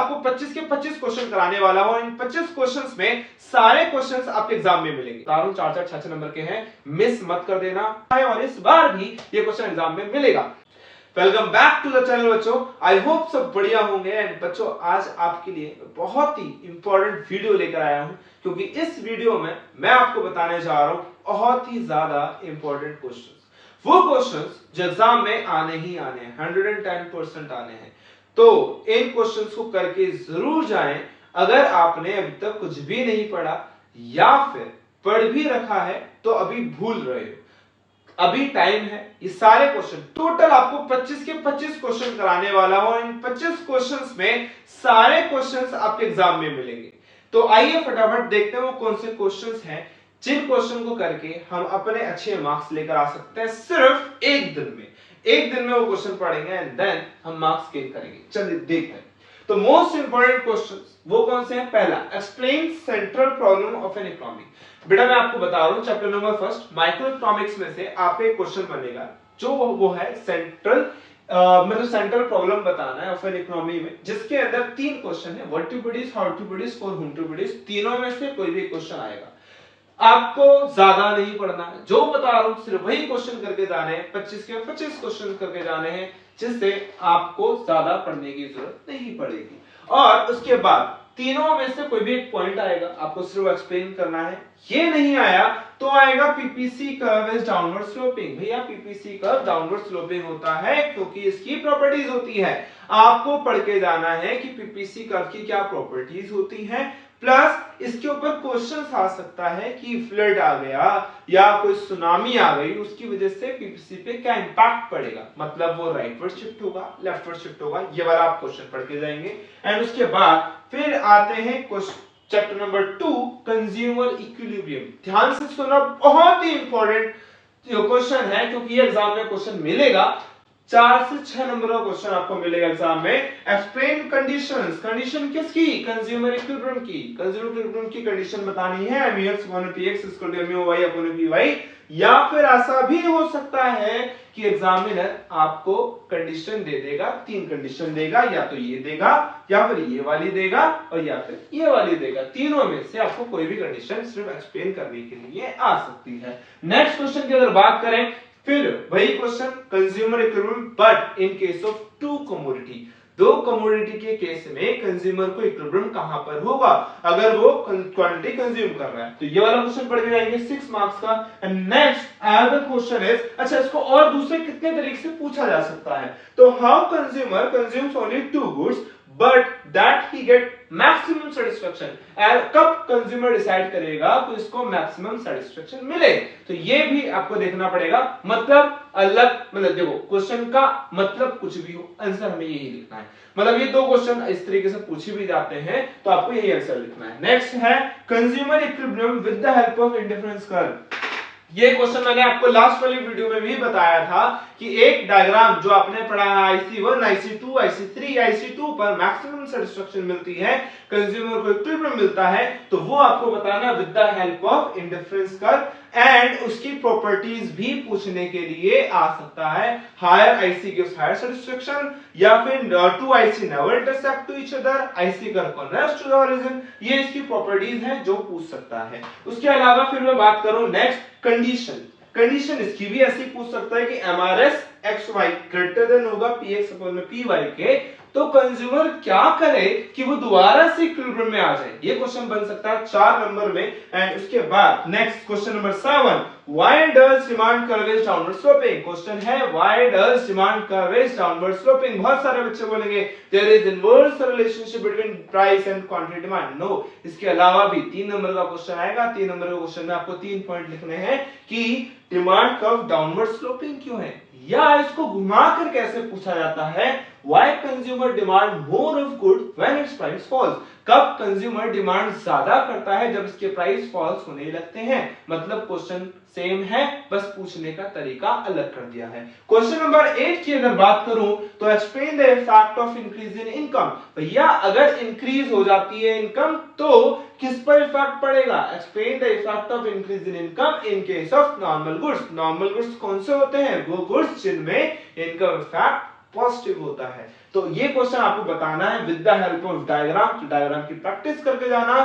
आपको 25 के 25 क्वेश्चन कराने वाला हूं। इन 25 क्वेश्चंस में सारे क्वेश्चंस आपके एग्जाम में मिलेंगे। 4-4 6-6 नंबर के हैं, मिस मत कर देना और इस बार भी ये क्वेश्चन एग्जाम में मिलेगा। Welcome back to the channel बच्चों, आई होप सब बढ़िया होंगे। एंड बच्चों आज आपके लिए बहुत ही इंपॉर्टेंट वीडियो लेकर आया हूं, क्योंकि इस वीडियो में मैं आपको बताने जा रहा हूं बहुत ही ज्यादा इंपॉर्टेंट क्वेश्चंस, वो क्वेश्चंस जो एग्जाम में आने ही आने हैं, 110% आने हैं। तो इन क्वेश्चंस को करके जरूर जाएं। अगर आपने अभी तक कुछ भी नहीं पढ़ा या फिर पढ़ भी रखा है तो अभी भूल रहे हो, अभी टाइम है। ये सारे क्वेश्चन टोटल आपको 25 के 25 क्वेश्चन कराने वाला हूं। इन 25 क्वेश्चंस में सारे क्वेश्चंस आपके एग्जाम में मिलेंगे। तो आइए फटाफट देखते हैं वो कौन से क्वेश्चंस हैं जिन क्वेश्चन को करके हम अपने अच्छे मार्क्स लेकर आ सकते हैं सिर्फ एक दिन में। एक दिन में वो क्वेश्चन पढ़ेंगे एंड देन हम मार्क्स गेन करेंगे। चलिए देखते हैं। तो मोस्ट इंपोर्टेंट क्वेश्चंस वो कौन से हैं? पहला, explain central problem of an economy. बेटा मैं आपको बता रहा हूं chapter number first micro economics में से आपका एक क्वेश्चन बनेगा जो वो है सेंट्रल मतलब सेंट्रल प्रॉब्लम बताना है ऑफ एन इकोनॉमी में, जिसके अंदर 3 क्वेश्चन है, what to produce, how to produce, for whom to produce. तीनों में से कोई भी क्वेश्चन आएगा। आपको ज्यादा नहीं पढ़ना है, जो बता रहा हूं सिर्फ वही क्वेश्चन करके जाने हैं। 25 के 25 क्वेश्चन करके जाने हैं, जिससे आपको ज्यादा पढ़ने की जरूरत नहीं पड़ेगी। और उसके बाद तीनों में से कोई भी एक पॉइंट आएगा, आपको सिर्फ एक्सप्लेन करना है। ये नहीं आया तो आएगा PPC curve is downward sloping. भैया पीपीसी कर्व डाउनवर्ड स्लोपिंग होता है क्योंकि इसकी प्रॉपर्टीज होती है। आपको पढ़ के जाना है कि पीपीसी कर्व की क्या प्रॉपर्टीज होती हैं, प्लस इसके ऊपर क्वेश्चन आ सकता है कि फ्लड आ गया या कोई सुनामी आ गई, उसकी वजह से पीपीसी पे क्या इंपैक्ट पड़ेगा, मतलब वो राइटवर्ड शिफ्ट होगा, लेफ्टवर्ड शिफ्ट होगा। ये वाला आप क्वेश्चन पढ़ के जाएंगे। एंड उसके बाद फिर आते हैं चैप्टर नंबर 2 कंज्यूमर इक्विलिब्रियम। ध्यान से सुनना, बहुत ही इंपॉर्टेंट क्वेश्चन है क्योंकि ये एग्जाम में क्वेश्चन मिलेगा। 4 से 6 नंबर का क्वेश्चन आपको मिलेगा एग्जाम में। Explain conditions. कंडीशन किसकी? कंज्यूमर इक्विलिब्रियम की। कंज्यूमर इक्विलिब्रियम की कंडीशन बतानी है mx px my/py। या फिर ऐसा भी हो सकता है कि एग्जामिनर आपको कंडीशन दे देगा, 3 कंडीशन देगा, या तो ये देगा या फिर ये वाली देगा और या फिर ये वाली देगा। तीनों में से आपको कोई भी कंडीशन सिर्फ एक्सप्लेन करने के लिए आ सकती है। नेक्स्ट क्वेश्चन की अगर बात करें, फिर वही question consumer equilibrium but in case of 2 commodity. 2 commodity के केस में कंज्यूमर को इक्विलिब्रियम कहां पर होगा अगर वो क्वांटिटी कंज्यूम कर रहा है। तो ये वाला क्वेश्चन पढ़ के जाएंगे 6 मार्क्स का। And next other question is, अच्छा इसको और दूसरे कितने तरीके से पूछा जा सकता है? तो how consumer consumes only 2 goods but that he get maximum satisfaction. कब कंज्यूमर डिसाइड करेगा तो इसको मैक्सिमम सेटिस्फेक्शन मिले? तो ये भी आपको देखना पड़ेगा। मतलब अलग, मतलब देखो क्वेश्चन का मतलब कुछ भी हो, आंसर हमें यही लिखना है। मतलब ये 2 क्वेश्चन इस तरीके से पूछे भी जाते हैं तो आपको यही आंसर लिखना है। नेक्स्ट है consumer equilibrium with the help of indifference curve. ये क्वेश्चन मैंने आपको लास्ट वाली वीडियो में भी बताया था कि एक डायग्राम जो आपने पढ़ा है IC1, IC2, IC3, IC2 पर मैक्सिमम सेटिस्फेक्शन मिलती है, कंज्यूमर को इक्विलिब्रियम मिलता है, तो वो आपको बताना with the help of indifference curve. And उसकी प्रॉपर्टीज भी पूछने के लिए आ सकता है। Higher IC gives higher satisfaction, या फिर 2 IC never intersect to each other, IC curve converge to the origin. ये इसकी प्रॉपर्टीज हैं जो पूछ सकता है। उसके अलावा फिर मैं बात करूं नेक्स्ट कंडीशन। कंडीशन इसकी भी ऐसी पूछ सकता है कि MRS XY ग्रेटर देन होगा PX/PY के, तो कंज्यूमर क्या करे कि वो दोबारा से इक्विलिब्रियम में आ जाए। ये क्वेश्चन बन सकता है 4 नंबर में। एंड उसके बाद next question number 7, why does demand curve is downward sloping. Question है why does demand curve is downward sloping. बहुत सारे बच्चे बोलेंगे there is inverse relationship between price and quantity demand. No, इसके अलावा भी 3 नंबर का क्वेश्चन आएगा। 3 नंबर के क्वेश्चन में आपको 3 पॉइंट लिखने हैं कि डिमांड कर्व डाउनवर्ड स्लोपिंग क्यों है, या इसको घुमाकर कैसे पूछा जाता है, why consumer demand more of good when its price falls। कब कंज्यूमर डिमांड ज्यादा करता है, जब इसके प्राइस फॉल्स होने लगते हैं। मतलब क्वेश्चन सेम है, बस पूछने का तरीका अलग कर दिया है। क्वेश्चन नंबर 8 की अगर बात करूं तो explain the effect of increase in income. भैया अगर इंक्रीज हो जाती है इनकम तो किस पर इफेक्ट पड़ेगा? Explain the effect of increase in income in case of normal goods. Normal goods कौन से होते हैं? वो गुड्स जिनमें इनकम इफेक्ट पॉजिटिव होता है। तो ये क्वेश्चन आपको बताना है with the help of diagram. तो डायग्राम की प्रैक्टिस करके जाना,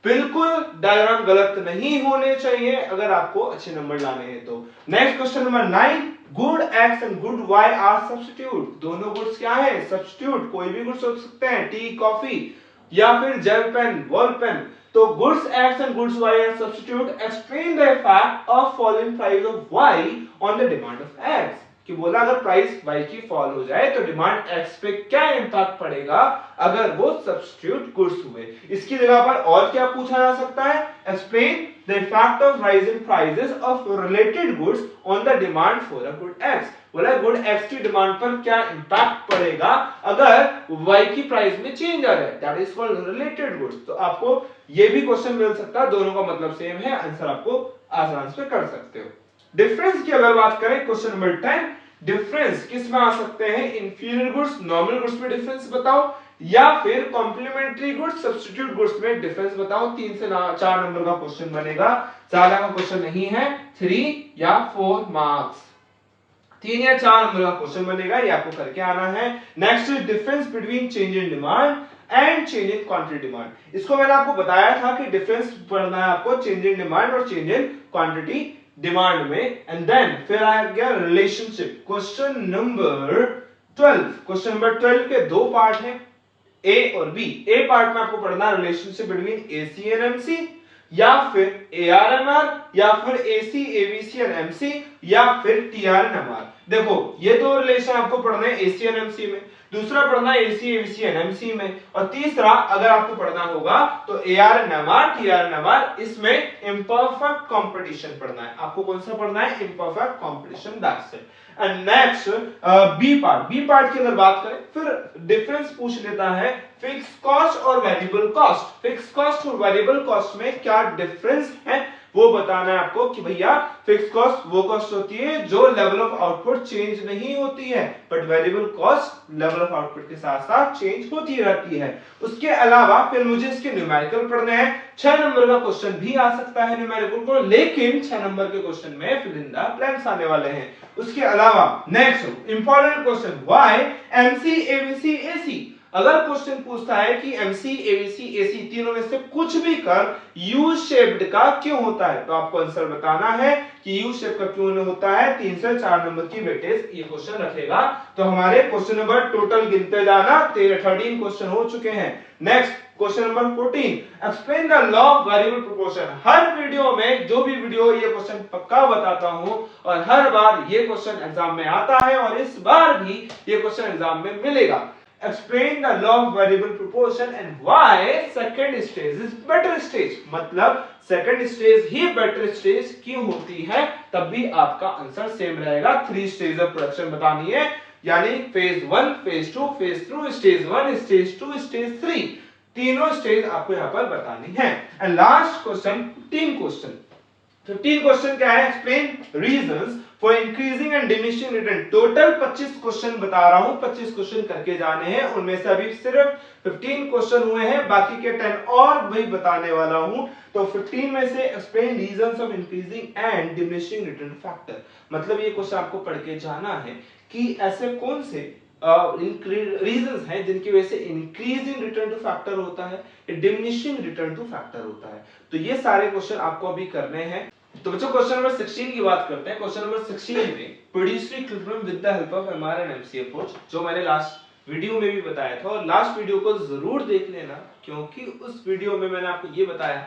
बिल्कुल डायग्राम गलत नहीं होने चाहिए अगर आपको अच्छे नंबर लाने हैं तो। Next question number 9, good x and good y are substitute. दोनों गुड्स क्या है? सब्स्टिट्यूट। कोई भी गुड्स हो सकते हैं, टी, कॉफी या फिर जेल पेन, बॉल पेन। तो goods x and goods y are substitute. Explain the effect of falling price of y on the demand of x. कि बोला अगर प्राइस y की फॉल हो जाए तो डिमांड x पे क्या इंपैक्ट पड़ेगा अगर वो सब्स्टिट्यूट गुड्स हुए। इसकी जगह पर और क्या पूछा जा सकता है? Explain the effect of rise in prices of related goods on the demand for a good x। बोला गुड x की डिमांड पर क्या इंपैक्ट पड़ेगा अगर y की प्राइस में चेंज आ जाए, that is called related goods. तो आपको ये भी क्वेश्चन मिल सकता है, दोनों का मतलब सेम है, आंसर आपको आसान से कर सकते हो। डिफरेंस की अगर बात करें, क्वेश्चन नंबर 10, डिफरेंस किस में आ सकते हैं? इंफीरियर गुड्स, नॉर्मल गुड्स में डिफरेंस बताओ, या फिर कॉम्प्लीमेंट्री गुड्स, सब्स्टिट्यूट गुड्स में डिफरेंस बताओ। 3 से 4 नंबर का क्वेश्चन बनेगा, ज्यादा का क्वेश्चन नहीं है, 3 या 4 मार्क्स। 3 या 4 नंबर का क्वेश्चन बनेगा, ये आपको करके आना है। Next is difference between change in demand and change in quantity demand. इसको मैंने आपको बताया था कि डिफरेंस पढ़ना है आपको चेंज इन डिमांड और चेंज इन क्वांटिटी डिमांड में। एंड देन फिर आ गया relationship, question number 12। Question number 12 के दो पार्ट हैं, ए और बी। ए पार्ट में आपको पढ़ना है relationship between AC and MC, या फिर एआरएमआर, या फिर एसी एबीसी एंड एमसी, या फिर टीआर एंड एमआर। देखो ये दो रिलेशन आपको पढ़ने हैं एसी एंड एमसी में, दूसरा पढ़ना है एसी एबीसी एंड एमसी में, और तीसरा अगर आपको पढ़ना होगा तो AR and MR, TR and MR. इसमें इम्परफेक्ट कंपटीशन पढ़ना है आपको। कौन सा पढ़ना है? Imperfect competition, that's it. And next B part. B part की अगर बात करें, फिर डिफरेंस पूछ लेता है फिक्स कॉस्ट और वेरिएबल कॉस्ट। फिक्स कॉस्ट और वेरिएबल कॉस्ट में क्या डिफरेंस है वो बताना है आपको कि भैया फिक्स कॉस्ट वो कॉस्ट होती है जो लेवल ऑफ आउटपुट चेंज नहीं होती है, but variable cost level of output के साथ साथ चेंज होती रहती है। उसके अलावा फिर मुझे इसके न्यूमेरिकल पढ़ने हैं। 6 नंबर का क्वेश्चन भी आ सकता है न्यूमेरिकल को, लेकिन 6 नंबर के क्वेश्चन में फिल इन द ब्लैंक्स आने वाले हैं। उसके अलावा next important question, why MC ABC AC. अगर क्वेश्चन पूछता है कि एमसी एबीसी एसी तीनों में से कुछ भी कर यू शेप्ड का क्यों होता है, तो आपको आंसर बताना है कि यू शेप का क्यों होता है। 3 से 4 नंबर की वेटेज ये क्वेश्चन रखेगा। तो हमारे क्वेश्चन नंबर टोटल गिनते जाना, 13 क्वेश्चन हो चुके हैं। Next question number 14, explain the law of variable proportion. Her video में जो भी वीडियो ये क्वेश्चन पक्का बताता हूं, और हर बार ये क्वेश्चन एग्जाम में आता है, और इस बार भी ये क्वेश्चन एग्जाम में मिलेगा। Explain the law of variable proportion and why second stage is better stage। मतलब second stage ही better stage क्यों होती है, तब भी आपका आंसर सेम रहेगा। 3 स्टेज ऑफ प्रोडक्शन बतानी है, यानी phase 1, phase 2, phase 2, stage 1, stage 2, stage 3, तीनों स्टेज आपको यहाँ पर बतानी है। एंड लास्ट क्वेश्चन 15 क्वेश्चन क्या है? Explain reasons for increasing and diminishing return. Total 25 question बता रहा हूं, 25 क्वेश्चन करके जाने हैं। उनमें से अभी सिर्फ 15 क्वेश्चन हुए हैं, बाकी के 10 और वही बताने वाला हूं। तो 15 में से explain reasons of increasing and diminishing return factor. मतलब ये क्वेश्चन आपको पढ़ के जाना है कि ऐसे कौन से रीजंस हैं जिनकी वजह से इंक्रीजिंग रिटर्न टू फैक्टर होता है, डिमिनिशिंग रिटर्न टू फैक्टर होता है। तो ये सारे क्वेश्चन आपको अभी करने हैं। तो बच्चों क्वेश्चन नंबर 16 की बात करते हैं। क्वेश्चन नंबर 16 में produce equilibrium with the help of MR and MC approach, जो मैंने लास्ट वीडियो में भी बताया था, और लास्ट वीडियो को जरूर देख लेना, क्योंकि उस वीडियो में मैंने आपको ये बताया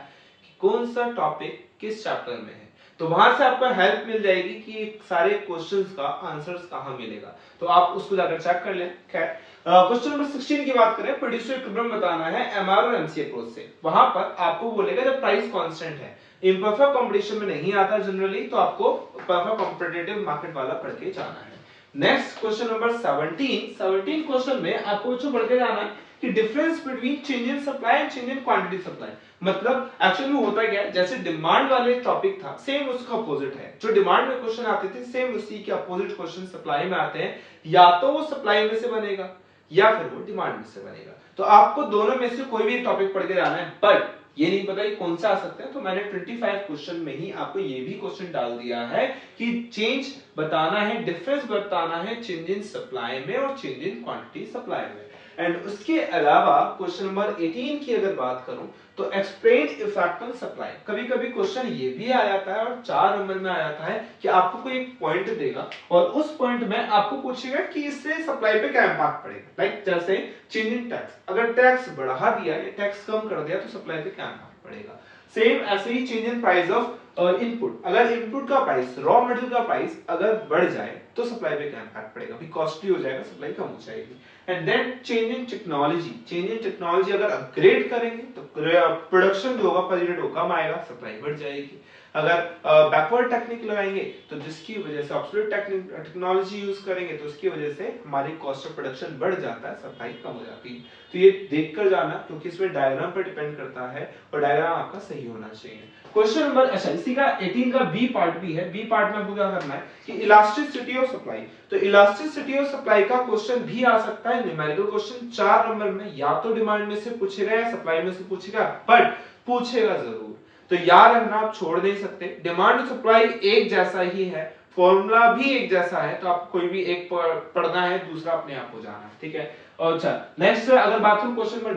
कि कौन सा टॉपिक किस चैप्टर में है। तो वहां से आपको हेल्प मिल जाएगी कि सारे क्वेश्चंस का आंसर्स कहां मिलेगा, तो आप उसको जाकर चेक कर लें। खैर क्वेश्चन नंबर 16 की बात करें, प्रोड्यूस इक्विलिब्रियम बताना है एमआर और एमसी अप्रोच से। वहां पर आपको बोलेगा जब प्राइस कांस्टेंट है, इम्परफेक्ट कंपटीशन में नहीं आता जनरली, तो आपको परफेक्ट कॉम्पिटिटिव मार्केट वाला पढ़ के जाना है। नेक्स्ट क्वेश्चन नंबर 17 क्वेश्चन में आपको जो पढ़ के जाना है कि difference between change in supply and change in quantity supply. मतलब एक्चुअली में होता क्या है, जैसे डिमांड वाले टॉपिक था, सेम उसका अपोजिट है। जो डिमांड में क्वेश्चन आते थे, सेम उसी के अपोजिट क्वेश्चन सप्लाई में आते हैं। या तो वो सप्लाई में से बनेगा या फिर वो डिमांड में से बनेगा। तो आपको दोनों में से कोई भी टॉपिक पढ़ के जाना है, बट ये नहीं पता कि कौन सा आ सकता है, तो मैंने 25 क्वेश्चन में ही आपको ये भी क्वेश्चन डाल दिया है कि चेंज बताना है, डिफरेंस बताना है चेंज इन सप्लाई में और चेंज इन क्वांटिटी सप्लाई में। एंड उसके अलावा क्वेश्चन नंबर 18 की अगर बात करूं तो एक्सप्लेन इफेक्ट ऑन सप्लाई। कभी कभी क्वेश्चन ये भी आ जाता है और 4 नंबर में आ जाता है कि आपको कोई एक पॉइंट देगा और उस पॉइंट में आपको पूछेगा कि इससे सप्लाई पे क्या इंपैक्ट पड़ेगा। लाइक जैसे चेंज इन टैक्स, अगर टैक्स बढ़ा दिया या टैक्स कम कर दिया तो सप्लाई पे क्या इंपैक्ट पड़ेगा। सेम ऐसे ही change in price of input, अगर इनपुट का प्राइस, रॉ मटेरियल का प्राइस अगर बढ़ जाए तो सप्लाई पे क्या इंपैक्ट पड़ेगा, भी कॉस्टली हो जाएगा, सप्लाई कम हो जाएगी। And then change in technology, change in technology अगर अपग्रेड करेंगे तो प्रोडक्शन जो होगा पर यूनिट वो कम आएगा, सप्लाई बढ़ जाएगी। अगर बैकवर्ड टेक्निक लगाएंगे तो जिसकी वजह से ऑब्सोल्यूट टेक्नोलॉजी यूज करेंगे तो उसकी वजह से हमारी कॉस्ट ऑफ प्रोडक्शन बढ़ जाता है, सप्लाई कम हो जाती है। तो ये देखकर जाना, क्योंकि इसमें डायग्राम पर डिपेंड करता है और डायग्राम आपका सही होना चाहिए। क्वेश्चन नंबर, अच्छा इसी का 18 का बी पार्ट भी है। बी पार्ट में आपको क्या करना है कि इलास्टिसिटी ऑफ सप्लाई, तो इलास्टिसिटी ऑफ सप्लाई का क्वेश्चन भी आ सकता है, न्यूमेरिकल क्वेश्चन 4 नंबर में, या तो डिमांड में से पूछेगा या सप्लाई में से पूछेगा, बट पूछेगा जरूर। तो याद रखना, आप छोड़ नहीं सकते। डिमांड और सप्लाई एक जैसा ही है, फॉर्मूला भी एक जैसा है, तो आप कोई भी एक पढ़ना है, दूसरा अपने आप हो जाना है, ठीक है। और अच्छा नेक्स्ट अगर बात करूं क्वेश्चन नंबर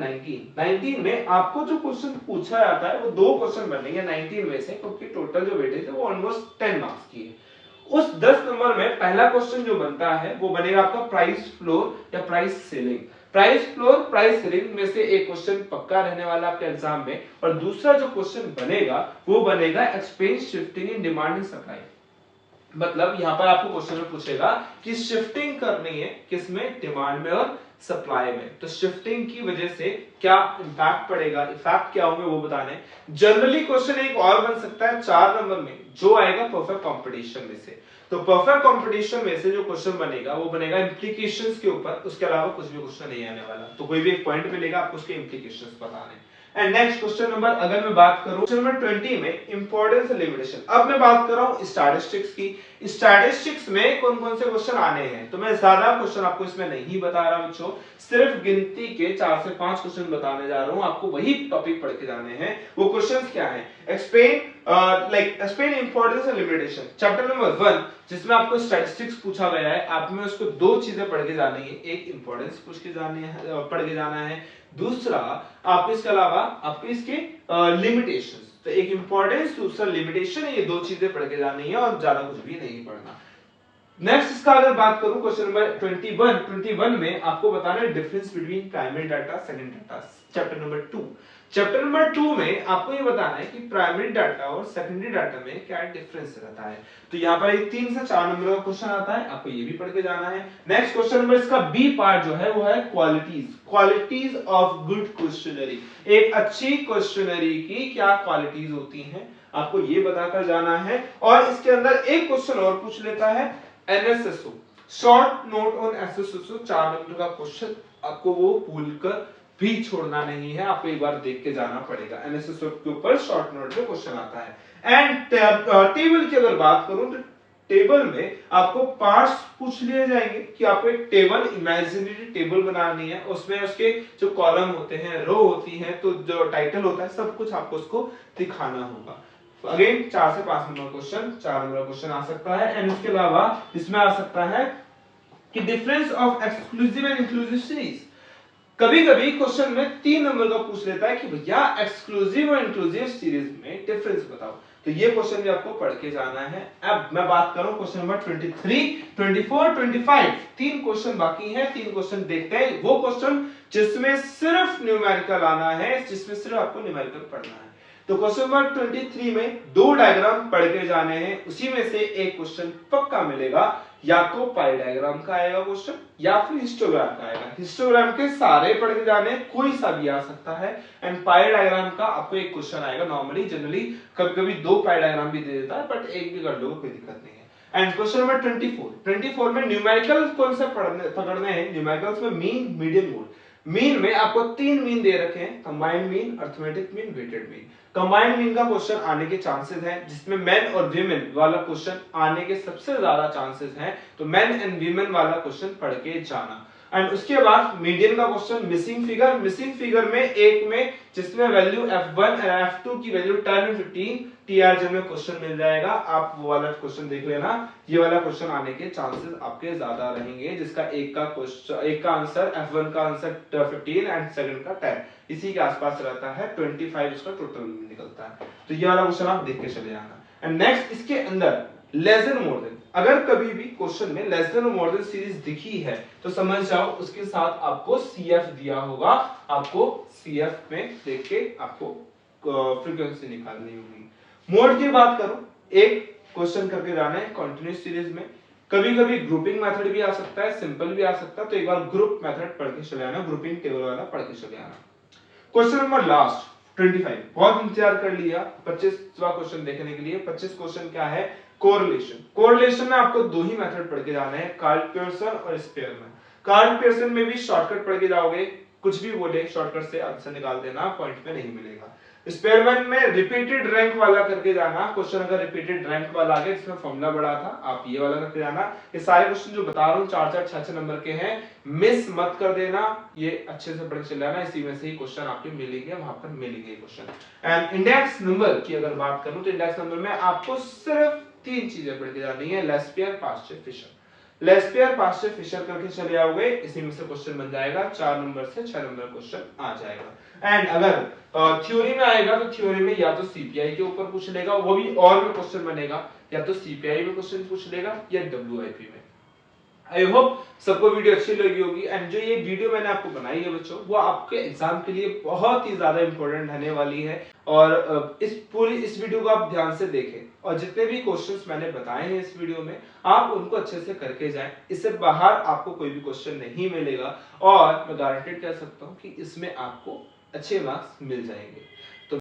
19 में आपको जो क्वेश्चन पूछा जाता है वो 2 क्वेश्चन बनेंगे 19 में से, क्योंकि टोटल जो वेटेज है वो ऑलमोस्ट 10 मार्क्स की है। उस 10 नंबर में पहला क्वेश्चन जो बनता है वो बनेगा आपका प्राइस फ्लोर या price ceiling. Price floor, price ceiling में से एक क्वेश्चन पक्का रहने वाला आपके एग्जाम में, और दूसरा जो क्वेश्चन बनेगा वो बनेगा expense shifting in demand and supply. मतलब यहां पर आपको क्वेश्चन में पूछेगा कि शिफ्टिंग करनी है किसमें, डिमांड में और सप्लाई में, तो शिफ्टिंग की वजह से क्या इंपैक्ट पड़ेगा, इफेक्ट क्या होंगे वो बताने। जनरली क्वेश्चन एक और बन सकता है 4 नंबर में, जो आएगा परफेक्ट कंपटीशन में से। तो परफेक्ट कंपटीशन में से जो क्वेश्चन बनेगा वो बनेगा इंप्लीकेशंस के ऊपर, उसके अलावा कुछ भी क्वेश्चन नहीं आने वाला। तो कोई भी एक पॉइंट मिलेगा, आपको उसके इंप्लीकेशंस बताने। एंड नेक्स्ट क्वेश्चन नंबर अगर मैं बात करूं क्वेश्चन नंबर 20 में इंपॉर्टेंस लिमिटेशन। अब मैं बात कर रहा हूं स्टैटिस्टिक्स की। स्टैटिस्टिक्स में कौन कौन से क्वेश्चन आने हैं, तो मैं ज्यादा क्वेश्चन आपको इसमें नहीं बता रहा बच्चों, सिर्फ गिनती के 4 से 5 क्वेश्चन बताने जा रहा हूं, आपको वही टॉपिक पढ़ के जाने हैं। वो क्वेश्चंस क्या हैं, explain importance and limitation, chapter number 1 जिसमें आपको स्टैटिस्टिक्स पूछा गया है। आप में उसको 2 चीजें पढ़ के जानी है, एक इंपॉर्टेंस पूछ के जानी है, पढ़ के जाना है, दूसरा आपको इसके अलावा आपको इसके लिमिटेशंस। तो एक इंपॉर्टेंस, दूसरा लिमिटेशन, ये 2 चीजें पढ़ के जानी है और ज्यादा कुछ भी नहीं पढ़ना। नेक्स्ट इसका अगर बात करूं क्वेश्चन नंबर 21 में आपको बताना है difference between primary data secondary data, chapter number 2। Chapter number 2 में आपको ये बताना है कि प्राइमरी डाटा और सेकेंडरी डाटा में क्या डिफरेंस रहता है। तो यहाँ पर एक 3 से 4 नंबर का क्वेश्चन आता है, आपको ये भी पढ़ के जाना है। नेक्स्ट क्वेश्चन नंबर इसका बी पार्ट जो है वो है क्वालिटीज ऑफ गुड क्वेश्चनरी। एक अच्छी क्वेश्चनरी की क्या क्वालिटीज होती हैं, आपको ये बताकर जाना है। और इसके अंदर एक क्वेश्चन और पूछ लेता है NSSO, short note on SSO, 4 number का क्वेश्चन, आपको वो भूलकर भी छोड़ना नहीं है, आपको एक बार देख के जाना पड़ेगा। एनएसएसओ के ऊपर शॉर्ट नोट में क्वेश्चन आता है। एंड टेबल की अगर बात करूं तो टेबल में आपको पार्ट्स पूछ लिए जाएंगे कि आपको एक टेबल, इमेजिनरी टेबल बनानी है, उसमें उसके जो कॉलम होते हैं, रो होती है, तो जो टाइटल होता है, सब कुछ आपको उसको दिखाना होगा। अगेन 4 से 5 नंबर क्वेश्चन, 4 नंबर क्वेश्चन आ सकता है। एंड उसके अलावा इसमें आ सकता है कि difference of exclusive and inclusive series. कभी कभी क्वेश्चन में 3 नंबर का पूछ लेता है कि भैया एक्सक्लूसिव और इंक्लूसिव सीरीज में डिफरेंस बताओ, तो ये क्वेश्चन भी आपको पढ़ के जाना है। अब मैं बात करूं क्वेश्चन नंबर 23, 24, 25, 3 क्वेश्चन बाकी हैं। 3 क्वेश्चन देखते हैं, वो क्वेश्चन जिसमें सिर्फ न्यूमेरिकल आना है, जिसमें सिर्फ आपको न्यूमेरिकल पढ़ना है। तो क्वेश्चन नंबर 23 में 2 डायग्राम पढ़ के जाने हैं, उसी में से एक क्वेश्चन पक्का मिलेगा, या तो पाई डायग्राम का आएगा क्वेश्चन या फिर हिस्टोग्राम का आएगा। हिस्टोग्राम के सारे पढ़ के जाने, कोई सा भी आ सकता है। एंड पाई डायग्राम का आपको एक क्वेश्चन आएगा, नॉर्मली जनरली कभी-कभी 2 पाई डायग्राम भी दे देता है, बट एक भी कर लो कोई दिक्कत नहीं है। एंड क्वेश्चन नंबर 24 में न्यूमेरिकल कौन से पकड़ने हैं, न्यूमेरिकल्स में मीन, मीडियन, मोड। मीन में आपको 3 मीन दे रखे हैं, combined mean, arithmetic mean, weighted mean. Combined mean का क्वेश्चन आने के चांसेस हैं, जिसमें मेन और वीमेन वाला क्वेश्चन आने के सबसे ज्यादा चांसेस हैं, तो मेन एंड वीमेन वाला क्वेश्चन पढ़ के जाना। एंड उसके बाद मीडियन का क्वेश्चन, मिसिंग फिगर में एक में जिसमें वैल्यू f1 और f2 की वैल्यू 10 और 15 टीआरजे में क्वेश्चन मिल जाएगा, आप वो वाला क्वेश्चन देख लेना। ये वाला क्वेश्चन आने के चांसेस आपके ज्यादा रहेंगे, जिसका एक का आंसर f1 का आंसर 15 एंड सेकंड का 10 इसी के आसपास रहता है, 25 इसका टोटल निकलता है। तो ये वाला क्वेश्चन आप देख के चले जाना। एंड नेक्स्ट इसके अंदर लेस देन मोर देन, अगर कभी भी क्वेश्चन में लेस देन और मोर देन सीरीज दिखी है तो समझ जाओ उसके साथ आपको सीएफ दिया होगा, आपको सीएफ में देख के आपको फ्रीक्वेंसी निकालनी होगी। मोड की बात करो, एक क्वेश्चन करके जाना है कंटिन्यूअस सीरीज में, कभी कभी ग्रुपिंग मेथड भी आ सकता है, सिंपल भी आ सकता है, तो एक बार ग्रुप मेथड पढ़ के चले आना, ग्रुपिंग टेबल वाला पढ़ के चले आना। क्वेश्चन नंबर लास्ट 25, बहुत इंतजार कर लिया 25वां क्वेश्चन देखने के लिए। 25 क्वेश्चन क्या है, कोरिलेशन में आपको दो ही मेथड पढ़ के जाना है, कार्ल पियर्सन और स्पेयरमैन। कार्ल पियर्सन में भी शॉर्टकट पढ़ के जाओगे, कुछ भी बोले शॉर्टकट से आंसर निकाल देना, पॉइंट पे नहीं मिलेगा। स्पेयरमैन में रिपीटेड रैंक वाला करके जाना, क्वेश्चन अगर रिपीटेड रैंक वाला आ गया जिसमें फॉर्मूला बड़ा था, आप ये वाला करके जाना। ये सारे क्वेश्चन जो बता रहा हूँ 4-4 6-6 नंबर के हैं, मिस मत कर देना, ये अच्छे से पढ़ के चले जाना, इसी में से ही क्वेश्चन आपके मिलेंगे, वहां पर मिलेंगे क्वेश्चन। एंड इंडेक्स नंबर की अगर बात करूं तो इंडेक्स नंबर में आपको सिर्फ 3 चीजें पढ़ के जानी है, Laspeyres, pasture, Fisher. Laspeyres, pasture, Fisher करके चले आओगे, इसी में से क्वेश्चन बन जाएगा, 4 नंबर से 6 नंबर क्वेश्चन आ जाएगा। एंड अगर थ्योरी में आएगा तो थ्योरी में या तो सीपीआई के ऊपर पूछ लेगा, वो भी और में क्वेश्चन बनेगा, या तो सीपीआई में क्वेश्चन पूछ लेगा या डब्ल्यूआईपी में। आई होप सबको वीडियो अच्छी लगी होगी। एंड जो ये वीडियो मैंने आपको बनाई है बच्चों, वो आपके एग्जाम के लिए बहुत ही ज्यादा इंपॉर्टेंट रहने वाली है, और इस वीडियो को आप ध्यान से देखें और जितने भी क्वेश्चंस मैंने बताए हैं इस वीडियो में आप उनको अच्छे से करके जाएं, इससे बाहर आपको कोई भी क्वेश्चन नहीं मिलेगा, और मैं गारंटेड कह सकता हूं कि इसमें आपको अच्छे मार्क्स मिल जाएंगे।